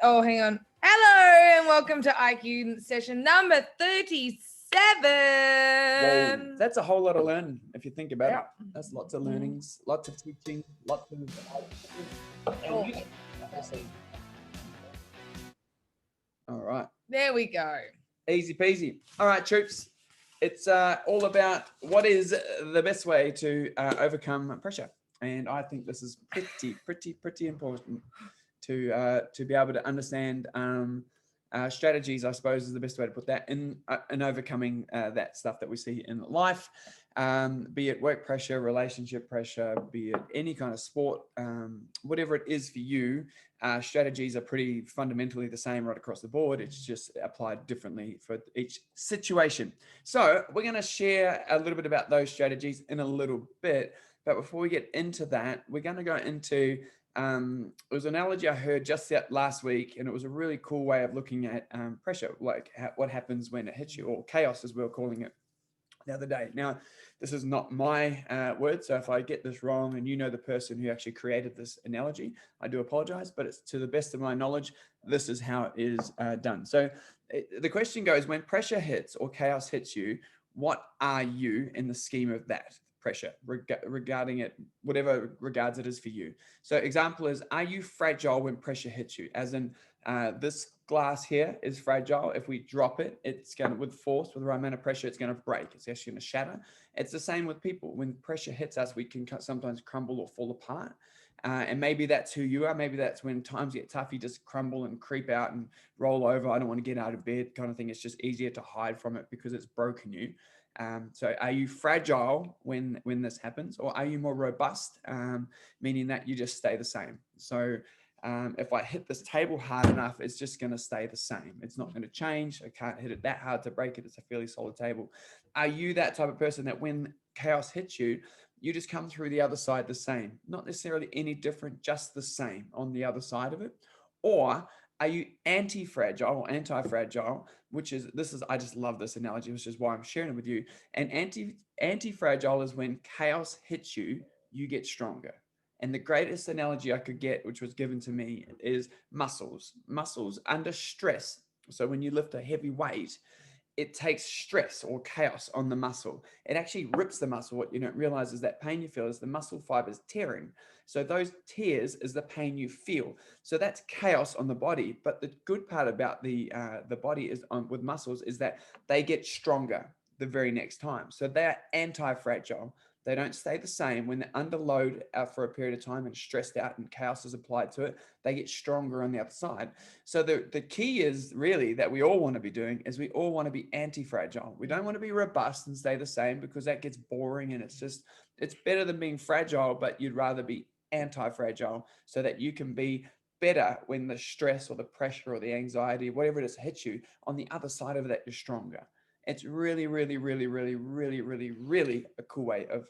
Oh, hang on. Hello and welcome to IQ session number 37. Whoa, that's a whole lot of learning if you think about Yeah. it. That's lots of learnings, lots of teaching, lots of Oh, all right, there we go. easy peasy. All right, troops. It's all about what is the best way to overcome pressure, and I think this is pretty important to be able to understand strategies. I suppose is the best way to put that in overcoming that stuff that we see in life, be it work pressure, relationship pressure, be it any kind of sport, whatever it is for you. Strategies are pretty fundamentally the same right across the board. It's just applied differently for each situation. So we're going to share a little bit about those strategies in a little bit. But before we get into that, we're going to go into it was an analogy I heard just that last week, and it was a really cool way of looking at pressure, like what happens when it hits you, or chaos as we were calling it the other day. Now, this is not my word, so if I get this wrong and you know the person who actually created this analogy, I do apologize, but it's to the best of my knowledge, this is how it is done. So the question goes, when pressure hits or chaos hits you, what are you in the scheme of that pressure regarding it, whatever regards it is for you? So example is, are you fragile when pressure hits you? As in, this glass here is fragile. If we drop it, it's going to, with force, with the right amount of pressure, it's going to break. It's actually going to shatter. It's the same with people. When pressure hits us, we can sometimes crumble or fall apart. And maybe that's who you are. Maybe that's when times get tough, you just crumble and creep out and roll over. I don't want to get out of bed kind of thing. It's just easier to hide from it because it's broken you. So are you fragile when this happens, or are you more robust, meaning that you just stay the same? So if I hit this table hard enough, it's just going to stay the same. It's not going to change. I can't hit it that hard to break it. It's a fairly solid table. Are you that type of person that when chaos hits you, you just come through the other side the same? Not necessarily any different, just the same on the other side of it? Or are you anti-fragile or anti-fragile, I just love this analogy, which is why I'm sharing it with you. And anti-fragile is when chaos hits you, you get stronger. And the greatest analogy I could get, which was given to me, is muscles. Muscles under stress. So when you lift a heavy weight, it takes stress or chaos on the muscle. It actually rips the muscle. What you don't realize is that pain you feel is the muscle fibers tearing. So those tears is the pain you feel. So that's chaos on the body. But the good part about the body is with muscles is that they get stronger the very next time. So they're anti-fragile. They don't stay the same. When they're under load for a period of time and stressed out and chaos is applied to it, they get stronger on the other side. So the key is really that we all want to be doing is we all want to be anti-fragile. We don't want to be robust and stay the same because that gets boring, and it's better than being fragile, but you'd rather be anti-fragile so that you can be better when the stress or the pressure or the anxiety, whatever it is, hits you. On the other side of that, you're stronger. It's really, really, really, really, really, really, really a cool way of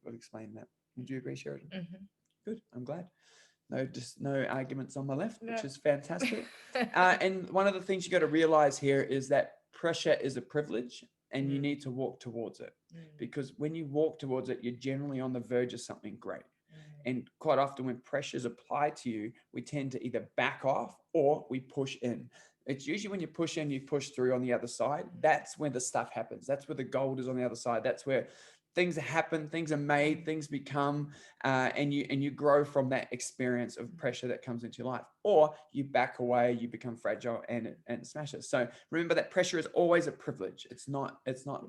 explaining that. Would you agree, Sheridan? Mm-hmm. Good. I'm glad. No arguments on my left, No. which is fantastic. And one of the things you got to realize here is that pressure is a privilege, and you need to walk towards it. Because when you walk towards it, you're generally on the verge of something great. And quite often when pressure is applied to you, we tend to either back off or we push in. It's usually when you push in, you push through on the other side. That's where the stuff happens. That's where the gold is on the other side. That's where things happen, things are made, things become, and you grow from that experience of pressure that comes into your life. Or you back away, you become fragile and smash it. So remember that pressure is always a privilege. It's not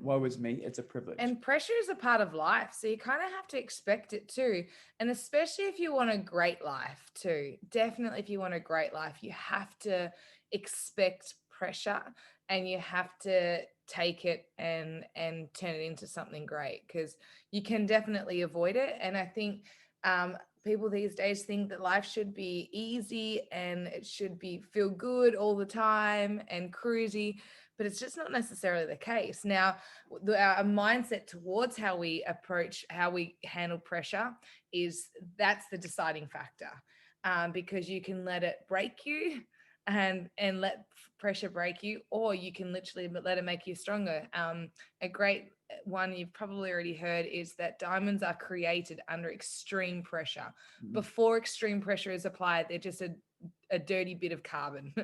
woe is me, it's a privilege. And pressure is a part of life. So you kind of have to expect it too. And especially if you want a great life too, definitely if you want a great life, you have to expect pressure, and you have to take it and turn it into something great, because you can definitely avoid it. And I think people these days think that life should be easy and it should be feel good all the time and cruisy, but it's just not necessarily the case. Now, our mindset towards how we approach, how we handle pressure that's the deciding factor, because you can let it break you and let pressure break you, or you can literally let it make you stronger. A great one you've probably already heard is that diamonds are created under extreme pressure. Before extreme pressure is applied, they're just a a dirty bit of carbon.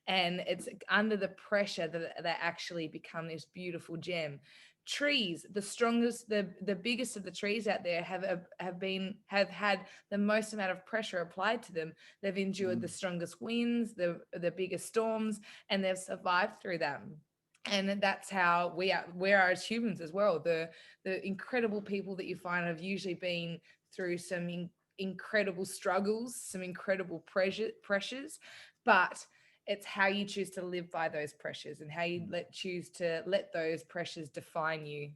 And it's under the pressure that they actually become this beautiful gem. Trees, the strongest, the biggest of the trees out there have had the most amount of pressure applied to them. They've endured the strongest winds, the biggest storms, and they've survived through them. And that's how we are as humans as well. The incredible people that you find have usually been through some incredible struggles, some incredible pressures, but it's how you choose to live by those pressures and how you choose to let those pressures define you.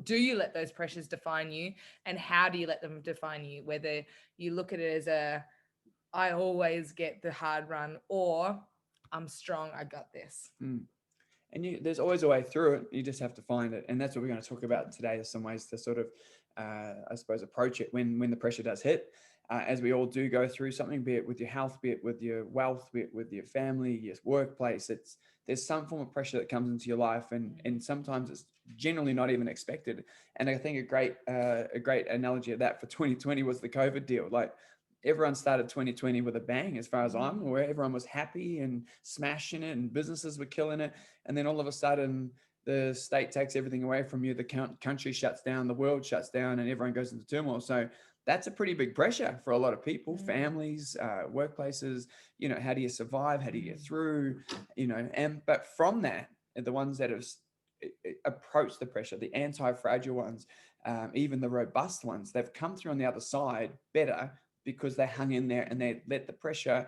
Do you let those pressures define you, and how do you let them define you? Whether you look at it as I always get the hard run, or I'm strong, I got this. And there's always a way through it. You just have to find it. And that's what we're going to talk about today. There's some ways to sort of, I suppose, approach it when the pressure does hit. As we all do go through something, be it with your health, be it with your wealth, be it with your family, your workplace, there's some form of pressure that comes into your life, and sometimes it's generally not even expected. And I think a great analogy of that for 2020 was the COVID deal. Like, everyone started 2020 with a bang, as far as I'm aware. Everyone was happy and smashing it, and businesses were killing it. And then all of a sudden, the state takes everything away from you. The country shuts down, the world shuts down, and everyone goes into turmoil. So that's a pretty big pressure for a lot of people, families, workplaces. How do you survive? How do you get through? But from that, the ones that have approached the pressure, the anti-fragile ones, even the robust ones, they've come through on the other side better, because they hung in there and they let the pressure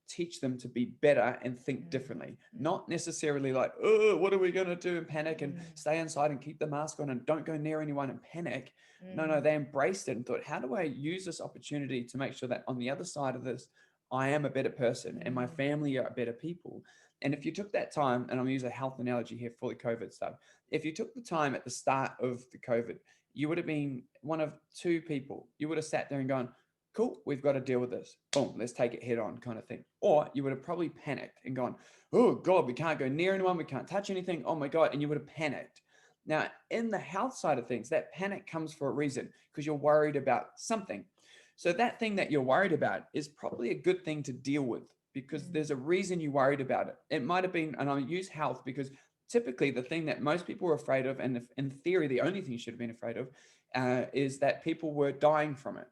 teach them to be better and think differently. Not necessarily like, oh, what are we going to do, and panic and stay inside and keep the mask on and don't go near anyone and panic. No, they embraced it and thought, how do I use this opportunity to make sure that on the other side of this, I am a better person and my family are better people? And if you took that time, and I'm using a health analogy here for the COVID stuff, if you took the time at the start of the COVID, you would have been one of two people. You would have sat there and gone, cool, we've got to deal with this. Boom, let's take it head on, kind of thing. Or you would have probably panicked and gone, oh God, we can't go near anyone, we can't touch anything, oh my God, and you would have panicked. Now, in the health side of things, that panic comes for a reason, because you're worried about something. So that thing that you're worried about is probably a good thing to deal with, because there's a reason you worried about it. It might have been, and I'll use health because typically the thing that most people are afraid of, and in theory, the only thing you should have been afraid of, is that people were dying from it.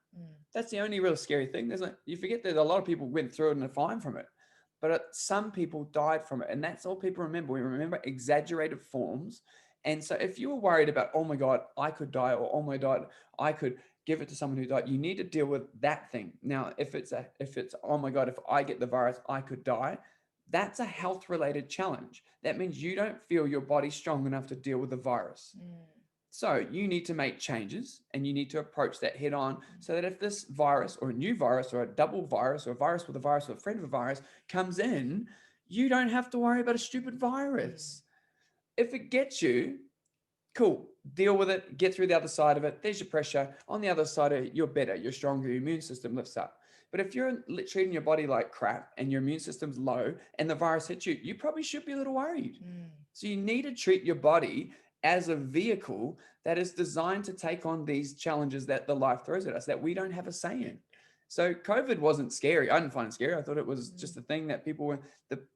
That's the only real scary thing. You forget that a lot of people went through it and are fine from it, but some people died from it. And that's all people remember. We remember exaggerated forms. And so if you were worried about, oh my God, I could die, or oh my God, I could give it to someone who died, you need to deal with that thing. Now, if it's, oh my God, if I get the virus, I could die. That's a health related challenge. That means you don't feel your body strong enough to deal with the virus. So you need to make changes, and you need to approach that head on, so that if this virus, or a new virus, or a double virus, or a virus with a virus, or a friend of a virus comes in, you don't have to worry about a stupid virus. If it gets you, cool, deal with it, get through the other side of it. There's your pressure. On the other side of it, you're better, you're stronger, your immune system lifts up. But if you're treating your body like crap and your immune system's low and the virus hits you, you probably should be a little worried. So you need to treat your body as a vehicle that is designed to take on these challenges that the life throws at us, that we don't have a say in. So COVID wasn't scary. I didn't find it scary. I thought it was just a thing that the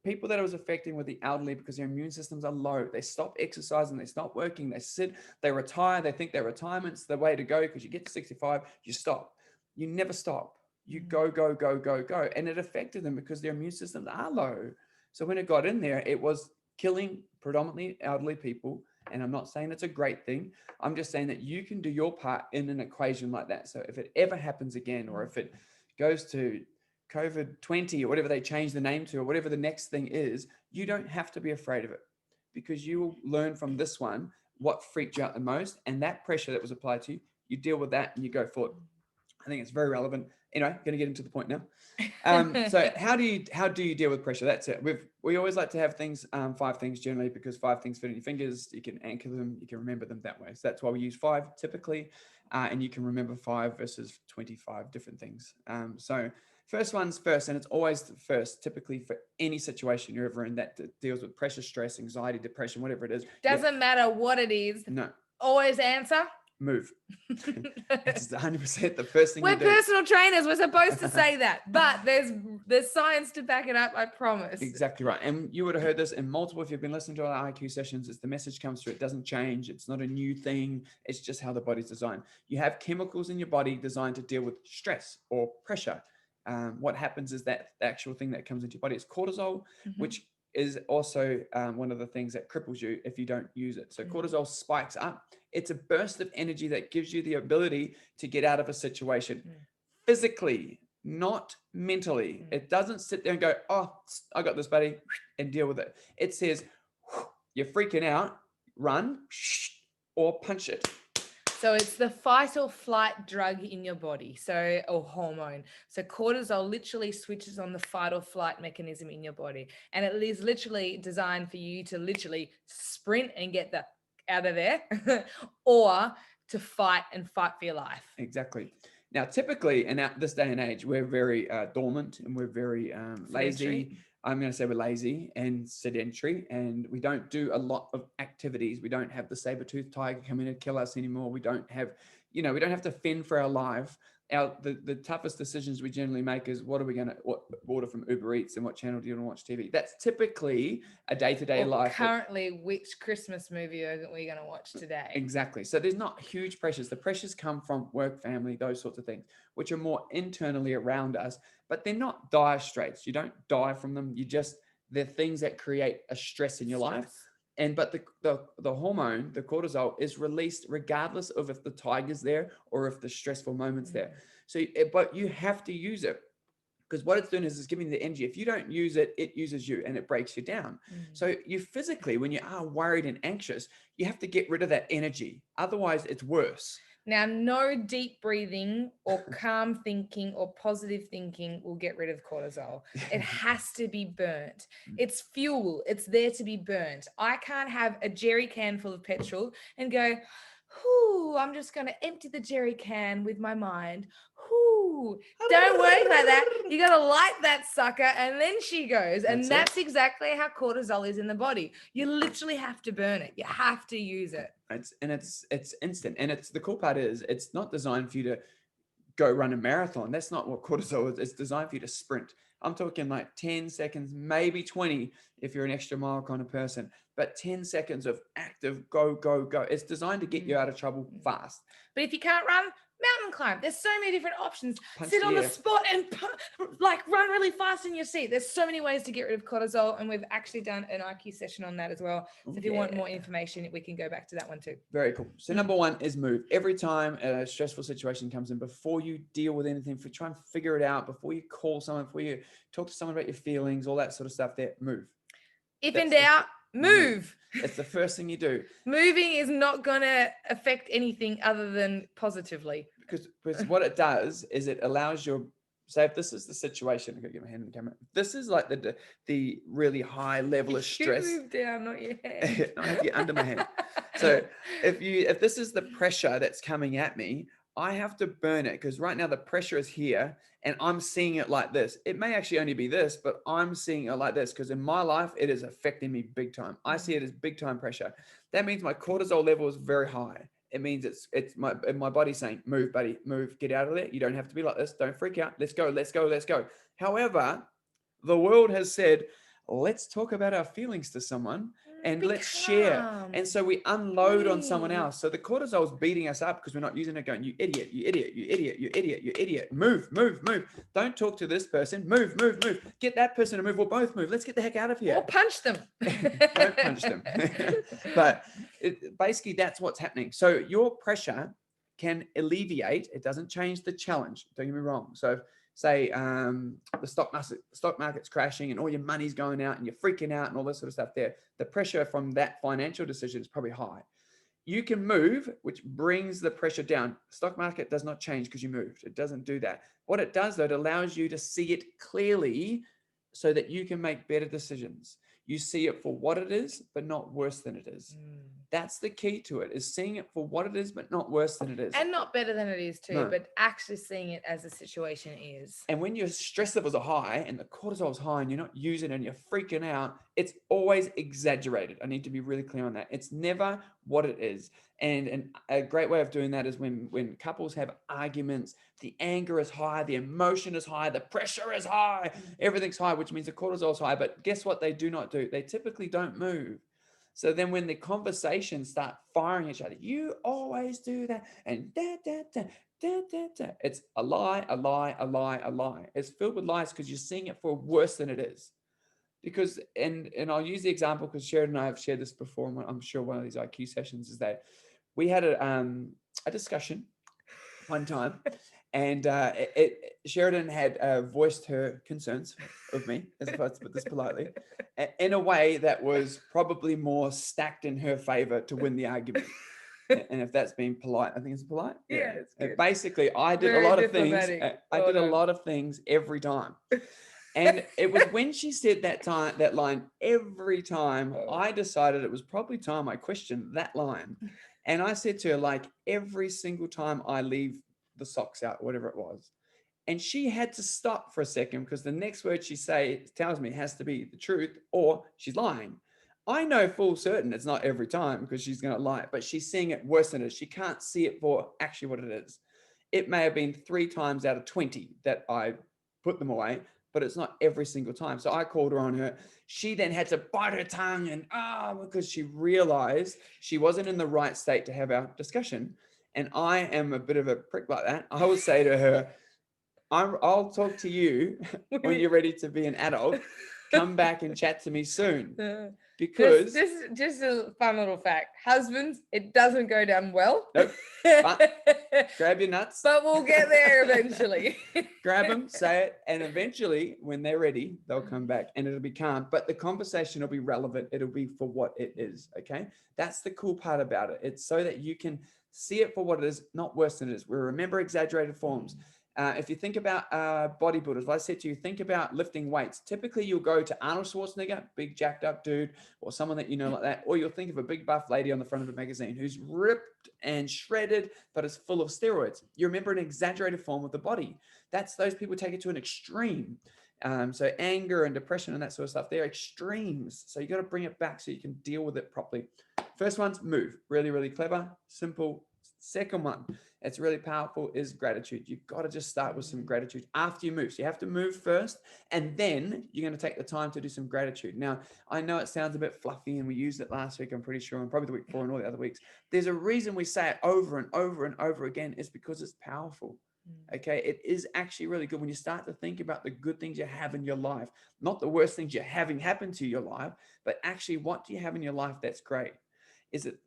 people that it was affecting were the elderly, because their immune systems are low. They stop exercising, they stop working, they sit, they retire, they think their retirement's the way to go, because you get to 65, you stop. You never stop. You go, go, go, go, go. And it affected them because their immune systems are low. So when it got in there, it was killing predominantly elderly people. And I'm not saying it's a great thing. I'm just saying that you can do your part in an equation like that. So if it ever happens again, or if it goes to COVID 20 or whatever they change the name to, or whatever the next thing is, you don't have to be afraid of it, because you will learn from this one what freaked you out the most. And that pressure that was applied to you, you deal with that and you go forward. I think it's very relevant. Anyway, going to get into the point now. So how do you deal with pressure? That's it. We always like to have things, 5 things generally, because 5 things fit in your fingers. You can anchor them, you can remember them that way. So that's why we use 5 typically, and you can remember 5 versus 25 different things. So first one's first, and it's always the first, typically for any situation you're ever in that deals with pressure, stress, anxiety, depression, whatever it is. Doesn't matter what it is. No. Always answer move. It's 100% the first thing We're you do. personal trainers. We're supposed to say that, but there's science to back it up. I promise. Exactly right. And you would have heard this in multiple, if you've been listening to our IQ sessions, it's the message comes through. It doesn't change. It's not a new thing. It's just how the body's designed. You have chemicals in your body designed to deal with stress or pressure. What happens is that the actual thing that comes into your body is cortisol, which is also one of the things that cripples you if you don't use it. So cortisol spikes up. It's a burst of energy that gives you the ability to get out of a situation physically, not mentally. It doesn't sit there and go, oh, I got this, buddy, and deal with it. It says, you're freaking out, run, or punch it. So it's the fight or flight drug in your body, or hormone. So cortisol literally switches on the fight or flight mechanism in your body. And it is literally designed for you to literally sprint and get the out of there or to fight for your life. Exactly. Now, typically in this day and age, we're very dormant and we're very lazy. I'm going to say we're lazy and sedentary, and we don't do a lot of activities. We don't have the saber-toothed tiger come in and kill us anymore. We don't have, we don't have to fend for our life. The toughest decisions we generally make is what order from Uber Eats and what channel do you want to watch TV? That's typically a day-to-day life. Currently, which Christmas movie are we going to watch today? Exactly. So there's not huge pressures. The pressures come from work, family, those sorts of things, which are more internally around us, but they're not dire straits. You don't die from them. They're things that create a stress in your life. But the hormone, the cortisol, is released regardless of if the tiger's there or if the stressful moment's there. So, but you have to use it, because what it's doing is it's giving the energy. If you don't use it, it uses you and it breaks you down. So you physically, when you are worried and anxious, you have to get rid of that energy. Otherwise, it's worse. Now, no deep breathing or calm thinking or positive thinking will get rid of cortisol. It has to be burnt. It's fuel. It's there to be burnt. I can't have a jerry can full of petrol and go, I'm just going to empty the jerry can with my mind. Don't work like that. You got to light that sucker and then she goes. And that's exactly how cortisol is in the body. You literally have to burn it. You have to use it. It's instant. And the cool part is it's not designed for you to go run a marathon. That's not what cortisol is. It's designed for you to sprint. I'm talking like 10 seconds, maybe 20 if you're an extra mile kind of person, but 10 seconds of active go, go, go. It's designed to get you out of trouble fast. But if you can't run, mountain climb. There's so many different options. Sit on the spot and run really fast in your seat. There's so many ways to get rid of cortisol, and we've actually done an IQ session on that as well. So if you want more information, we can go back to that one too. Very cool. So number one is move. Every time a stressful situation comes in, before you deal with anything, try and figure it out, before you call someone, before you talk to someone about your feelings, all that sort of stuff there, move. If in doubt, move. It's the first thing you do. Moving is not going to affect anything other than positively. Because what it does is it allows say if this is the situation, I'm going to get my hand in the camera. This is like the really high level of stress. You move down, not your hand. I have to get under my hand. So if this is the pressure that's coming at me, I have to burn it, because right now the pressure is here and I'm seeing it like this. It may actually only be this, but I'm seeing it like this because in my life, it is affecting me big time. I see it as big time pressure. That means my cortisol level is very high. It means it's my body saying, move, buddy, move, get out of there. You don't have to be like this. Don't freak out. Let's go, let's go, let's go. However, the world has said, let's talk about our feelings to someone and let's share. And so we unload on someone else. So the cortisol is beating us up because we're not using it, going, you idiot, you idiot, you idiot, you idiot, you idiot. Move, move, move. Don't talk to this person. Move, move, move. Get that person to move. We'll both move. Let's get the heck out of here. Or punch them. Don't punch them. But basically that's what's happening. So your pressure can alleviate. It doesn't change the challenge. Don't get me wrong. So say the stock market's crashing and all your money's going out and you're freaking out and all this sort of stuff there. The pressure from that financial decision is probably high. You can move, which brings the pressure down. Stock market does not change because you moved. It doesn't do that. What it does, though, it allows you to see it clearly so that you can make better decisions. You see it for what it is, but not worse than it is. That's the key to it, is seeing it for what it is, but not worse than it is. And not better than it is too, No. but actually seeing it as the situation is. And when your stress levels are high and the cortisol is high and you're not using it and you're freaking out, it's always exaggerated. I need to be really clear on that. It's never what it is. And a great way of doing that is when couples have arguments, the anger is high, the emotion is high, the pressure is high, everything's high, which means the cortisol is high. But guess what they do not do? They typically don't move. So then when the conversations start firing each other, you always do that, and it's a lie, a lie, a lie, a lie. It's filled with lies because you're seeing it for worse than it is. Because, and I'll use the example because Sheridan and I have shared this before, and I'm sure one of these IQ sessions is that we had a discussion one time, and Sheridan had voiced her concerns of me, as if I to put this politely, in a way that was probably more stacked in her favor to win the argument. And if that's being polite, I think it's polite. Yeah, it's good. Basically, I did Very a lot of things. diplomatic. I did a lot of things every time. And it was when she said that line every time, I decided it was probably time I questioned that line. And I said to her, like, every single time I leave the socks out, whatever it was. And she had to stop for a second because the next word she tells me has to be the truth or she's lying. I know full certain it's not every time because she's going to lie, but she's seeing it worse than it is. She can't see it for actually what it is. It may have been 3 times out of 20 that I put them away, but it's not every single time. So I called her on her. She then had to bite her tongue and because she realized she wasn't in the right state to have our discussion. And I am a bit of a prick like that. I will say to her, I'll talk to you when you're ready to be an adult. Come back and chat to me soon. Because just a fun little fact. Husbands, it doesn't go down well. Nope. Grab your nuts. But we'll get there eventually. Grab them, say it, and eventually, when they're ready, they'll come back and it'll be calm. But the conversation will be relevant. It'll be for what it is, okay? That's the cool part about it. It's so that you can see it for what it is, not worse than it is. We remember exaggerated forms. If you think about bodybuilders, like I said to you, think about lifting weights. Typically, you'll go to Arnold Schwarzenegger, big jacked up dude, or someone that you know like that, or you'll think of a big buff lady on the front of a magazine who's ripped and shredded, but is full of steroids. You remember an exaggerated form of the body. That's those people take it to an extreme. So anger and depression and that sort of stuff, they're extremes. So you got to bring it back so you can deal with it properly. First one's move. Really, really clever, simple. Second one, it's really powerful, is gratitude. You've got to just start with some gratitude after you move. So you have to move first, and then you're going to take the time to do some gratitude. Now, I know it sounds a bit fluffy, and we used it last week, I'm pretty sure, and probably the week before and all the other weeks. There's a reason we say it over and over and over again. It's because it's powerful. Okay, it is actually really good when you start to think about the good things you have in your life, not the worst things you're having happen to your life, but actually what do you have in your life that's great?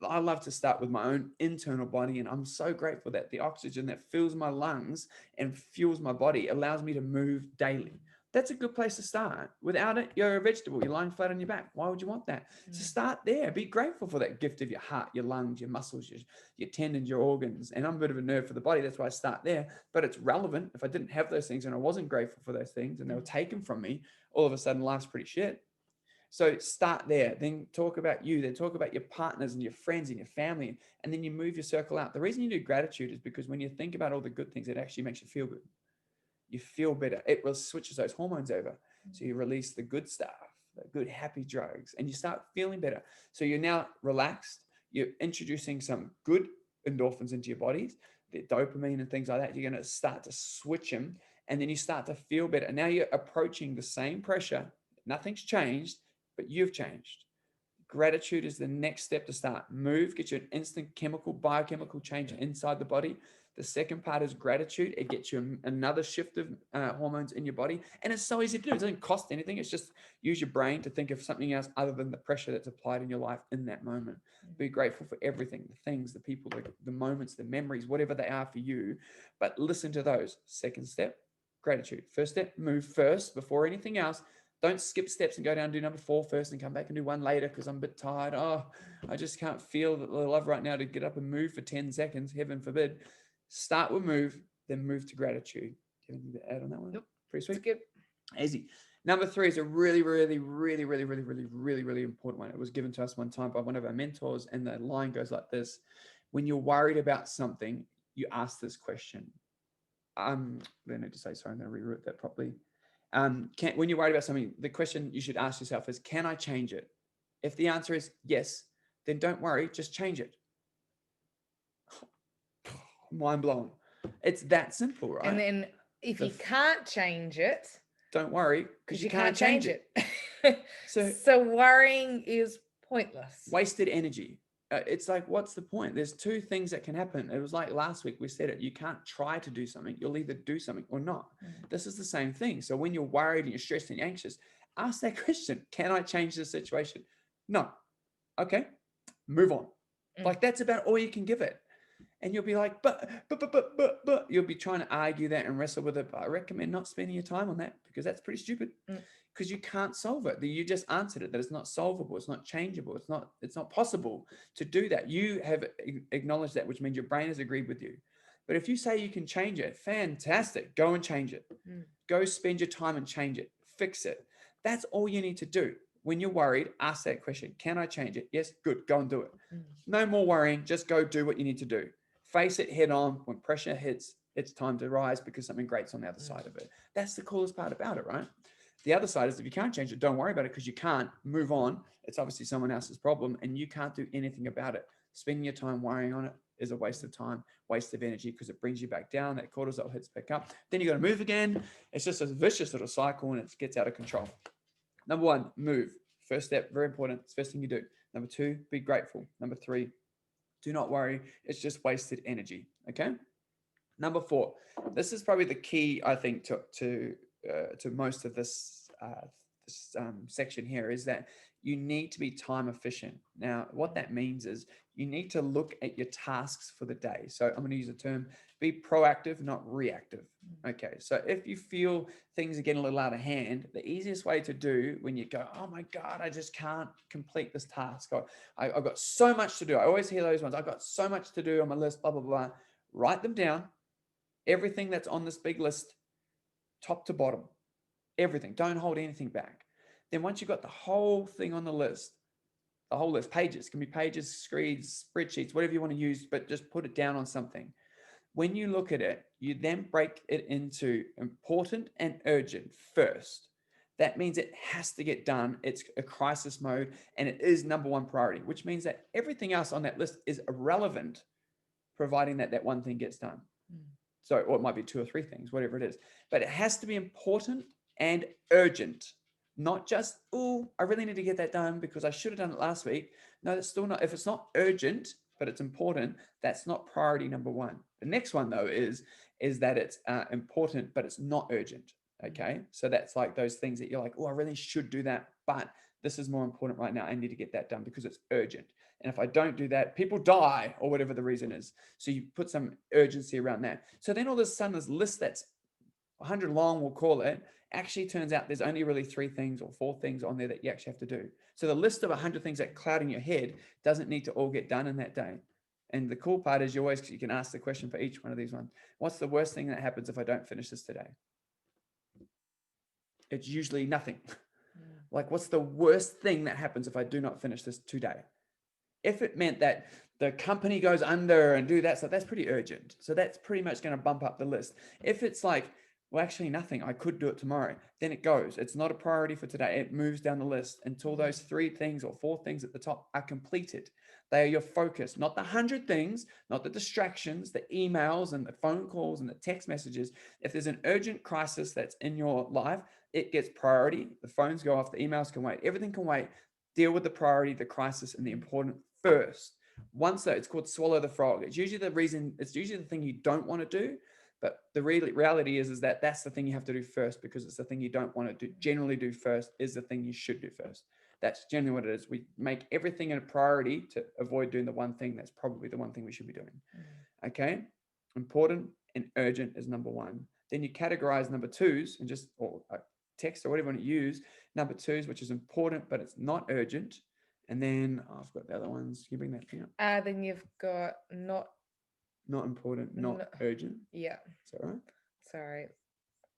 I love to start with my own internal body, and I'm so grateful that the oxygen that fills my lungs and fuels my body allows me to move daily. That's a good place to start. Without it, you're a vegetable. You're lying flat on your back. Why would you want that? So start there. Be grateful for that gift of your heart, your lungs, your muscles, your tendons, your organs. And I'm a bit of a nerd for the body. That's why I start there. But it's relevant. If I didn't have those things and I wasn't grateful for those things and they were taken from me, all of a sudden life's pretty shit. So start there, then talk about you, then talk about your partners and your friends and your family, and then you move your circle out. The reason you do gratitude is because when you think about all the good things, it actually makes you feel good. You feel better. It will switches those hormones over. So you release the good stuff, the good happy drugs, and you start feeling better. So you're now relaxed. You're introducing some good endorphins into your bodies, the dopamine and things like that. You're going to start to switch them, and then you start to feel better. Now you're approaching the same pressure. Nothing's changed, but you've changed. Gratitude is the next step to start. Move, get you an instant biochemical change inside the body. The second part is gratitude. It gets you another shift of hormones in your body. And it's so easy to do. It doesn't cost anything. It's just use your brain to think of something else other than the pressure that's applied in your life in that moment. Be grateful for everything, the things, the people, the moments, the memories, whatever they are for you. But listen to those. Second step, gratitude. First step, move first before anything else. Don't skip steps and go down and do number 4 first and come back and do 1 later because I'm a bit tired. Oh, I just can't feel the love right now to get up and move for 10 seconds, heaven forbid. Start with move, then move to gratitude. Do you have anything to add on that one? Nope. Pretty sweet. It's good. Easy. Number 3 is a really, really, really, really, really, really, really, really important one. It was given to us one time by one of our mentors, and the line goes like this: when you're worried about something, you ask this question. I need to say, sorry, I'm going to rewrite that properly. When you're worried about something, the question you should ask yourself is, can I change it? If the answer is yes, then don't worry, just change it. Mind blown. It's that simple, right? And then if you can't change it, don't worry, because you can't change it. So worrying is pointless. Wasted energy. It's like, what's the point? There's 2 things that can happen. It was like last week we said it. You can't try to do something. You'll either do something or not. This is the same thing. So when you're worried and you're stressed and anxious, ask that question. Can I change this situation? No. Okay. Move on. Like, that's about all you can give it. And you'll be like, but, you'll be trying to argue that and wrestle with it. But I recommend not spending your time on that, because that's pretty stupid. Because you can't solve it. You just answered it, that it's not solvable, it's not changeable, it's not possible to do that. You have acknowledged that, which means your brain has agreed with you. But if you say you can change it, fantastic, go and change it. Go spend your time and change it, fix it. That's all you need to do. When you're worried, ask that question. Can I change it? Yes, good, go and do it. No more worrying, just go do what you need to do. Face it head on. When pressure hits, it's time to rise, because something great's on the other side of it. That's the coolest part about it, right? The other side is, if you can't change it, don't worry about it, because you can't. Move on. It's obviously someone else's problem and you can't do anything about it. Spending your time worrying on it is a waste of time, waste of energy, because it brings you back down. That cortisol hits back up. Then you got to move again. It's just a vicious little cycle, and it gets out of control. Number 1, move. First step, very important. It's the first thing you do. Number 2, be grateful. Number 3, do not worry. It's just wasted energy. Okay. Number 4, this is probably the key, I think, to most of this section here, is that you need to be time efficient. Now, what that means is you need to look at your tasks for the day. So I'm going to use the term, be proactive, not reactive. Okay. So if you feel things are getting a little out of hand, the easiest way to do when you go, oh my God, I just can't complete this task. I've got so much to do. I always hear those ones. I've got so much to do on my list, blah, blah, blah. Write them down. Everything that's on this big list, top to bottom, everything. Don't hold anything back. Then once you've got the whole thing on the list, the whole list, pages, can be pages, screens, spreadsheets, whatever you want to use, but just put it down on something. When you look at it, you then break it into important and urgent first. That means it has to get done. It's a crisis mode, and it is number 1 priority, which means that everything else on that list is irrelevant, providing that one thing gets done. So, or it might be 2 or 3 things, whatever it is, but it has to be important and urgent, not just, oh, I really need to get that done because I should have done it last week. No, that's still not. If it's not urgent, but it's important, that's not priority number 1. The next one, though, is that it's important, but it's not urgent. Okay. So that's like those things that you're like, oh, I really should do that, but this is more important right now. I need to get that done because it's urgent. And if I don't do that, people die, or whatever the reason is. So you put some urgency around that. So then all of a sudden, this list that's 100 long, we'll call it, actually turns out there's only really 3 things or 4 things on there that you actually have to do. So the list of 100 things that cloud in your head doesn't need to all get done in that day. And the cool part is you can ask the question for each one of these ones. What's the worst thing that happens if I don't finish this today? It's usually nothing. Like, what's the worst thing that happens if I do not finish this today? If it meant that the company goes under and do that stuff, that's pretty urgent. So that's pretty much going to bump up the list. If it's like, well, actually nothing, I could do it tomorrow, then it goes. It's not a priority for today. It moves down the list until those 3 things or 4 things at the top are completed. They are your focus, not the 100 things, not the distractions, the emails and the phone calls and the text messages. If there's an urgent crisis that's in your life, it gets priority. The phones go off, the emails can wait, everything can wait. Deal with the priority, the crisis, and the important first. Once though, it's called swallow the frog. It's usually the thing you don't want to do, but the reality is that that's the thing you have to do first, because it's the thing you don't want to generally do first is the thing you should do first. That's generally what it is. We make everything a priority to avoid doing the one thing that's probably the one thing we should be doing. Okay. Important and urgent is number 1. Then you categorize number 2s and or text or whatever you want to use. Number 2s, which is important, but it's not urgent. And then I've got the other ones. Can you bring that thing up? Then you've got not important, not urgent. Yeah. Is that right? Sorry.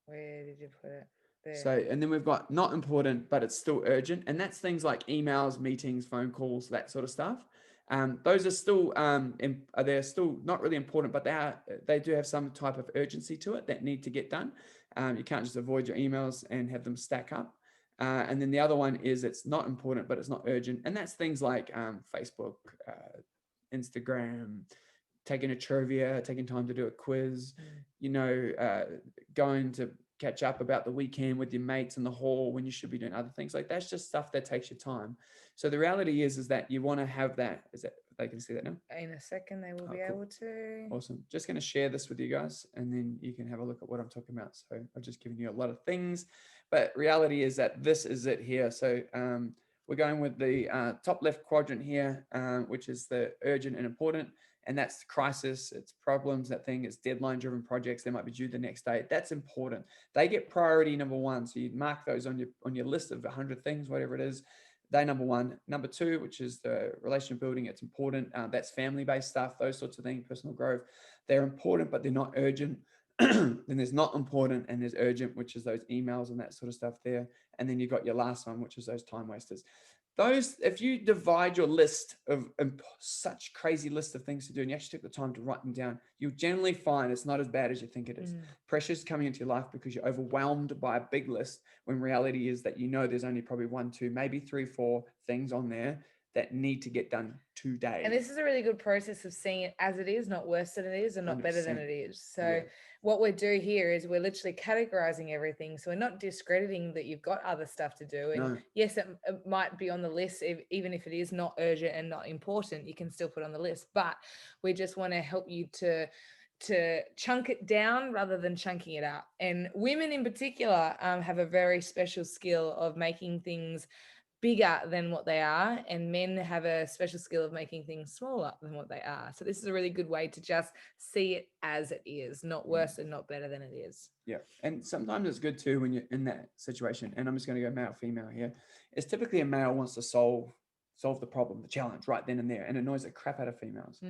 Where did you put it? So, and then we've got not important, but it's still urgent. And that's things like emails, meetings, phone calls, that sort of stuff. Those are still, they're still not really important, but they do have some type of urgency to it that need to get done. You can't just avoid your emails and have them stack up. And then the other one is it's not important, but it's not urgent. And that's things like Facebook, Instagram, taking a trivia, taking time to do a quiz, going to catch up about the weekend with your mates in the hall when you should be doing other things. Like that's just stuff that takes your time. So the reality is that you want to have that. Is that they can see that now? In a second, they will be cool. able to. Awesome. Just going to share this with you guys, and then you can have a look at what I'm talking about. So I've just given you a lot of things, but reality is that this is it here. So we're going with the top left quadrant here, which is the urgent and important. And that's crisis, it's problems, that thing, it's deadline driven projects. They might be due the next day. That's important. They get priority number one. So you mark those on your list of 100 things, whatever it is. They're number one. Number two, which is the relationship building, it's important. That's family-based stuff, those sorts of things, personal growth. They're important, but they're not urgent. Then there's not important and there's urgent, which is those emails and that sort of stuff there. And then you've got your last one, which is those time wasters. Those, if you divide your list of such crazy list of things to do, and you actually take the time to write them down, you'll generally find it's not as bad as you think it is. Pressure's coming into your life because you're overwhelmed by a big list, when reality is that there's only probably 1, 2, maybe 3, 4 things on there that need to get done today. And this is a really good process of seeing it as it is, not worse than it is, and not 100%. Better than it is. So what we do here is we're literally categorizing everything. So we're not discrediting that you've got other stuff to do. And yes, it might be on the list, even if it is not urgent and not important, you can still put it on the list. But we just want to help you to chunk it down rather than chunking it up. And women in particular have a very special skill of making things bigger than what they are, and men have a special skill of making things smaller than what they are. So this is a really good way to just see it as it is, not worse and not better than it is. Yeah. And sometimes it's good too when you're in that situation, and I'm just going to go male female here, is typically a male wants to solve the problem, the challenge right then and there, and it annoys the crap out of females.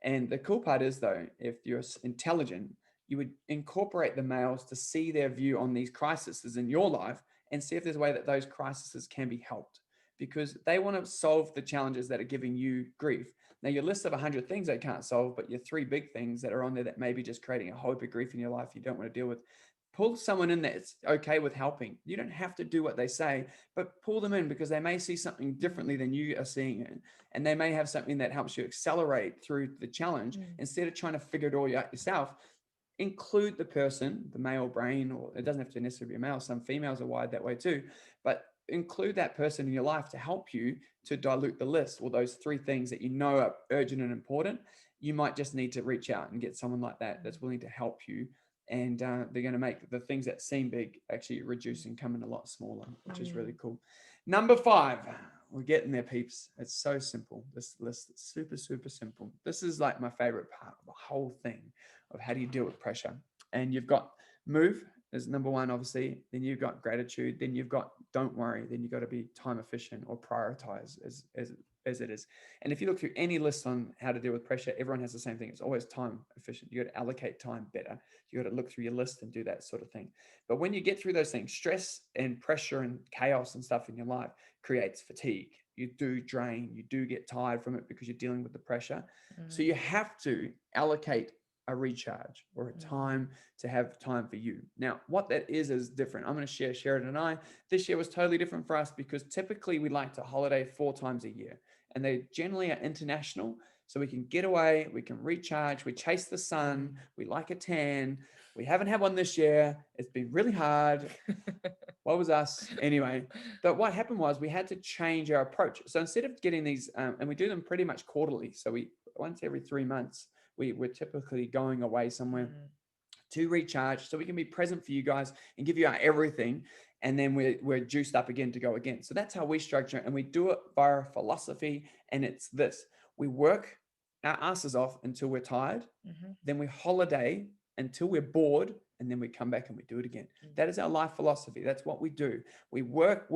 And the cool part is, though, if you're intelligent, you would incorporate the males to see their view on these crises in your life and see if there's a way that those crises can be helped, because they want to solve the challenges that are giving you grief. Now, your list of 100 things they can't solve, but your 3 big things that are on there that may be just creating a whole heap of grief in your life you don't want to deal with, pull someone in that's okay with helping. You don't have to do what they say, but pull them in, because they may see something differently than you are seeing it. And they may have something that helps you accelerate through the challenge instead of trying to figure it all out yourself. Include the person, the male brain, or it doesn't have to necessarily be a male. Some females are wired that way too, but include that person in your life to help you to dilute the list, or those 3 things that you know are urgent and important. You might just need to reach out and get someone like that that's willing to help you. And they're going to make the things that seem big actually reduce and come in a lot smaller, which is really cool. Number 5, we're getting there, peeps. It's so simple. This list is super, super simple. This is like my favorite part of the whole thing of how do you deal with pressure. And you've got move is number 1, obviously. Then you've got gratitude. Then you've got don't worry. Then you've got to be time efficient or prioritize as it is. And if you look through any list on how to deal with pressure, everyone has the same thing. It's always time efficient. You got to allocate time better. You got to look through your list and do that sort of thing. But when you get through those things, stress and pressure and chaos and stuff in your life creates fatigue. You do drain. You do get tired from it because you're dealing with the pressure. So you have to allocate a recharge or a time to have time for you. Now, what that is different. I'm going to share Sheridan and I. This year was totally different for us because typically we like to holiday 4 times a year, and they generally are international. So we can get away, we can recharge, we chase the sun, we like a tan. We haven't had one this year. It's been really hard. What was us? Anyway, but what happened was we had to change our approach. So instead of getting these, and we do them pretty much quarterly. So we once every 3 months, we're typically going away somewhere to recharge so we can be present for you guys and give you our everything. And then we're juiced up again to go again. So that's how we structure it. And we do it via philosophy. And it's this: we work our asses off until we're tired. Then we holiday until we're bored. And then we come back and we do it again. That is our life philosophy. That's what we do. We work.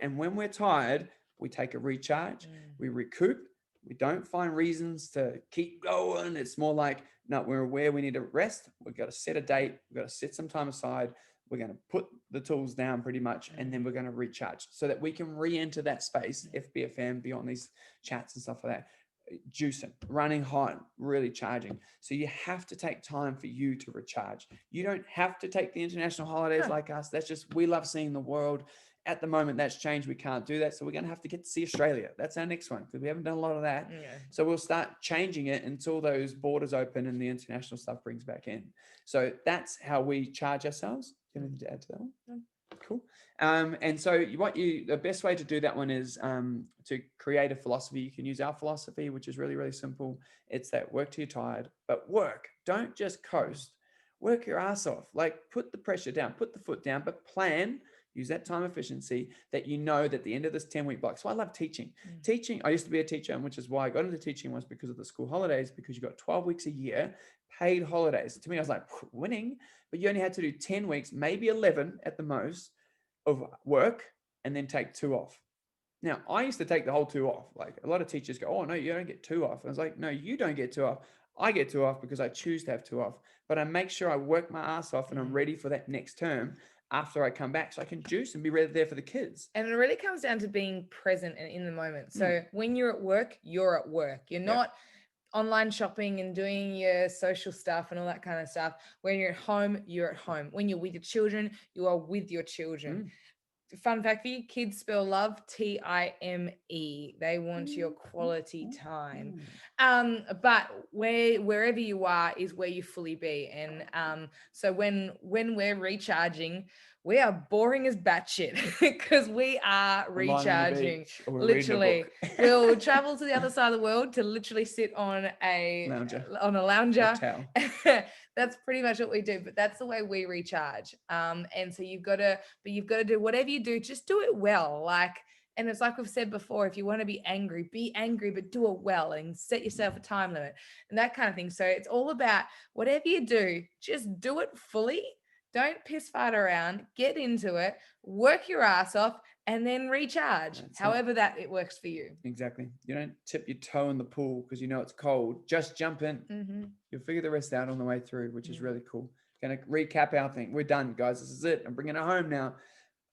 And when we're tired, we take a recharge, we recoup. We don't find reasons to keep going. It's more like, no, we're aware we need to rest. We've got to set a date. We've got to set some time aside. we're going to put the tools down pretty much, and then we're going to recharge so that we can re-enter that space, FBFM, beyond these chats and stuff like that, juicing, running hot, really charging. So you have to take time for you to recharge. You don't have to take the international holidays like us. That's just, we love seeing the world. At the moment, that's changed. We can't do that. So we're going to have to get to see Australia. That's our next one, because we haven't done a lot of that. Yeah. So we'll start changing it until those borders open and the international stuff brings back in. So that's how we charge ourselves. Anything to add to that one? Cool. And so the best way to do that one is to create a philosophy. You can use our philosophy, which is really, really simple. It's that work till you're tired, but work. Don't just coast. Work your ass off. Like, put the pressure down, put the foot down, but plan. Use that time efficiency that you know that at the end of this 10-week block. So I love teaching. Teaching, I used to be a teacher, and which is why I got into teaching, was because of the school holidays, because you got 12 weeks a year, paid holidays. To me, I was like, winning, but you only had to do 10 weeks, maybe 11 at the most, of work, and then take 2 off. Now, I used to take the whole 2 off. Like, a lot of teachers go, oh, no, you don't get 2 off. I was like, no, you don't get 2 off. I get 2 off because I choose to have 2 off. But I make sure I work my ass off and I'm ready for that next term after I come back, so I can juice and be ready there for the kids. And it really comes down to being present and in the moment. So when you're at work, you're at work. You're not online shopping and doing your social stuff and all that kind of stuff. When you're at home, you're at home. When you're with your children, you are with your children. Fun fact for you, kids spell love Time. They want your quality time. But wherever you are is where you fully be. And so when we're recharging, we are boring as batshit because we are recharging. Literally, we'll travel to the other side of the world to literally sit on a lounger. That's pretty much what we do, but that's the way we recharge. And so you've got to do whatever you do, just do it well. And it's like we've said before, if you want to be angry, but do it well and set yourself a time limit and that kind of thing. So it's all about whatever you do, just do it fully. Don't piss fart around, get into it, work your ass off, and then recharge. However that it works for you. Exactly. You don't tip your toe in the pool because you know it's cold. Just jump in. You'll figure the rest out on the way through, which is really cool. Going to recap our thing. We're done, guys. This is it. I'm bringing it home now.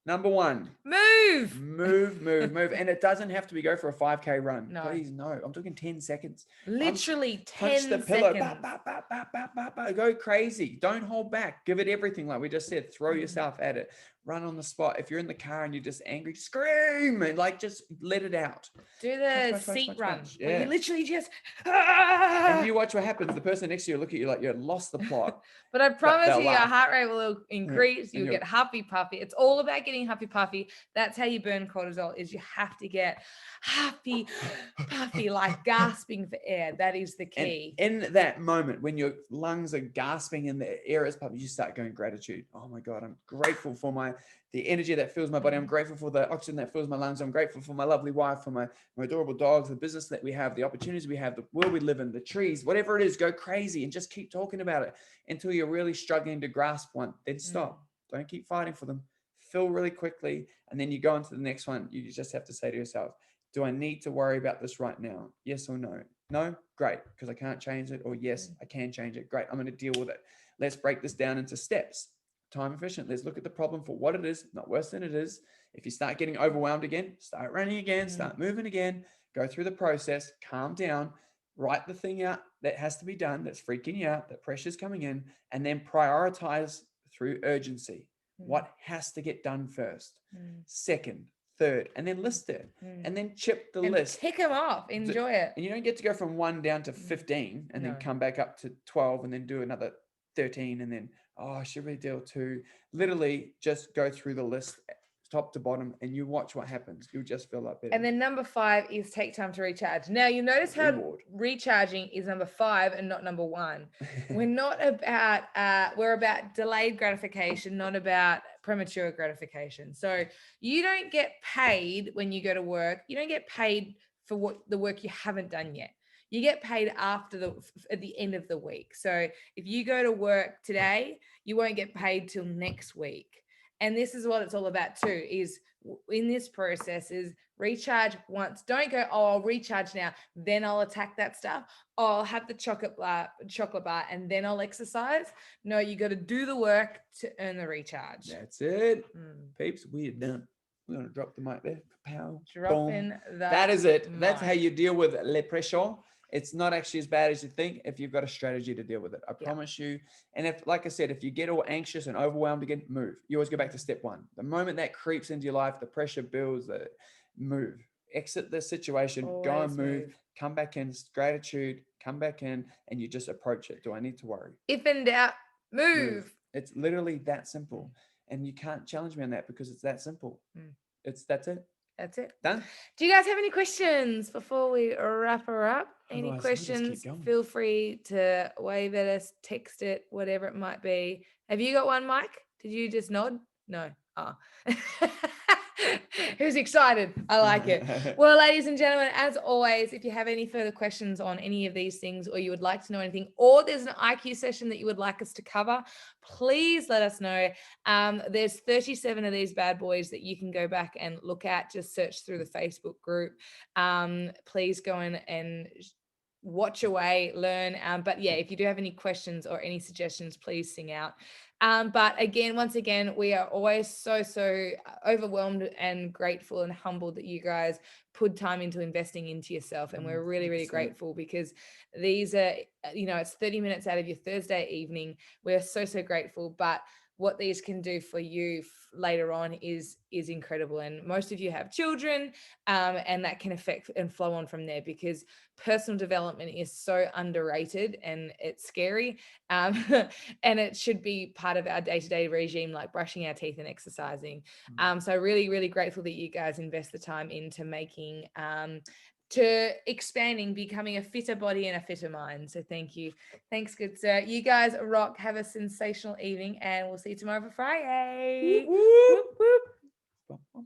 Number 1. Move. And it doesn't have to be go for a 5K run. No. Please, no. I'm talking 10 seconds. Literally 10 punch the pillow. seconds. Go crazy. Don't hold back. Give it everything, like we just said. Throw yourself at it. Run on the spot. If you're in the car and you're just angry, scream and just let it out. Do the seat run. Yeah. You literally just and you watch what happens. The person next to you look at you like you lost the plot. But I promise you, your heart rate will increase. You'll get huffy puffy. It's all about getting huffy puffy. That's how you burn cortisol. Is you have to get huffy puffy, like gasping for air. That is the key. And in that moment, when your lungs are gasping and the air is puffy, you start going gratitude. Oh my God, I'm grateful for the energy that fills my body. I'm grateful for the oxygen that fills my lungs. I'm grateful for my lovely wife, for my adorable dogs, the business that we have, the opportunities we have, the world we live in, the trees, whatever it is. Go crazy and just keep talking about it until you're really struggling to grasp one. Then stop. Don't keep fighting for them. Fill really quickly, and then you go on to the next one. You just have to say to yourself, do I need to worry about this right now? Yes or no? No? Great, because I can't change it. Or yes, I can change it. Great, I'm going to deal with it. Let's break this down into steps. Time efficient. Let's look at the problem for what it is, not worse than it is. If you start getting overwhelmed again, start running again, start moving again, go through the process, calm down, write the thing out that has to be done, that's freaking you out, that pressure's coming in, and then prioritize through urgency. What has to get done first, second, third, and then list it, and then chip the list. Tick them off. Enjoy it. And you don't get to go from 1 down to 15 and then come back up to 12 and then do another 13 and then, I should really deal 2. Literally just go through the list top to bottom and you watch what happens. You'll just feel like better. And then number 5 is take time to recharge. Now you notice how recharging is number 5 and not number 1. We're not about, we're about delayed gratification, not about premature gratification. So you don't get paid when you go to work. You don't get paid for the work you haven't done yet. You get paid at the end of the week. So if you go to work today, you won't get paid till next week. And this is what it's all about too, is in this process is recharge once. Don't go, oh, I'll recharge now, then I'll attack that stuff. Oh, I'll have the chocolate bar, and then I'll exercise. No, you got to do the work to earn the recharge. That's it. Peeps, we are done. We're going to drop the mic there. Pow. Dropping Boom. That is it. That's how you deal with le pressure. It's not actually as bad as you think if you've got a strategy to deal with it. I promise you. And if, like I said, if you get all anxious and overwhelmed again, move. You always go back to step one. The moment that creeps into your life, the pressure builds, move. Exit the situation, go and move. Come back in, gratitude, come back in, and you just approach it. Do I need to worry? If in doubt, move. It's literally that simple. And you can't challenge me on that because it's that simple. That's it. That's it. Done. Do you guys have any questions before we wrap her up? Any questions? Feel free to wave at us, text it, whatever it might be. Have you got one, Mike? Did you just nod? No. Oh. Who's excited? I like it. Well, ladies and gentlemen, as always, if you have any further questions on any of these things, or you would like to know anything, or there's an IQ session that you would like us to cover, please let us know. There's 37 of these bad boys that you can go back and look at. Just search through the Facebook group. Please go in and watch away, learn. But yeah, if you do have any questions or any suggestions, please sing out. But again, once again, we are always so overwhelmed and grateful and humbled that you guys put time into investing into yourself. And we're really, really grateful because these are, it's 30 minutes out of your Thursday evening. We're so grateful. But what these can do for you later on is incredible. And most of you have children, and that can affect and flow on from there, because personal development is so underrated and it's scary. And it should be part of our day-to-day regime, like brushing our teeth and exercising. So really, really grateful that you guys invest the time into making, to expanding, becoming a fitter body and a fitter mind. So thank you. Thanks, good sir. You guys rock. Have a sensational evening, and we'll see you tomorrow for Friday. Whoop, whoop. Whoop, whoop.